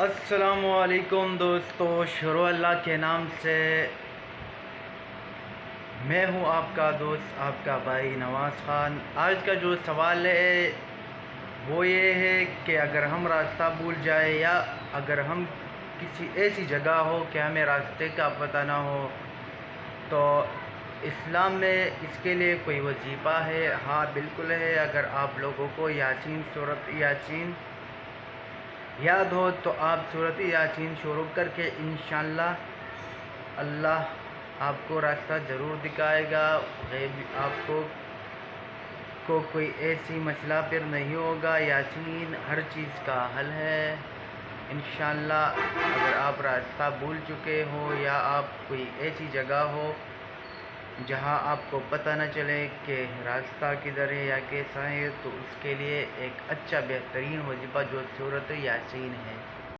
السلام علیکم دوستو، شروع اللہ کے نام سے میں ہوں آپ کا دوست، آپ کا بھائی نواز خان۔ آج کا جو سوال ہے وہ یہ ہے کہ اگر ہم راستہ بھول جائیں یا اگر ہم کسی ایسی جگہ ہو کہ ہمیں راستے کا پتہ نہ ہو تو اسلام میں اس کے لیے کوئی وظیفہ ہے؟ ہاں بالکل ہے۔ اگر آپ لوگوں کو سورۃ یاسین یاد ہو تو آپ سورۃ یاسین شروع کر کے انشاءاللہ اللہ آپ کو راستہ ضرور دکھائے گا۔ آپ کو کوئی ایسی مسئلہ پھر نہیں ہوگا۔ یاسین ہر چیز کا حل ہے انشاءاللہ۔ اگر آپ راستہ بھول چکے ہو یا آپ کوئی ایسی جگہ ہو جہاں آپ کو پتہ نہ چلے کہ راستہ کدھر ہے یا کیسا ہے، تو اس کے لیے ایک اچھا بہترین وظیفہ جو سورۃ یاسین ہے۔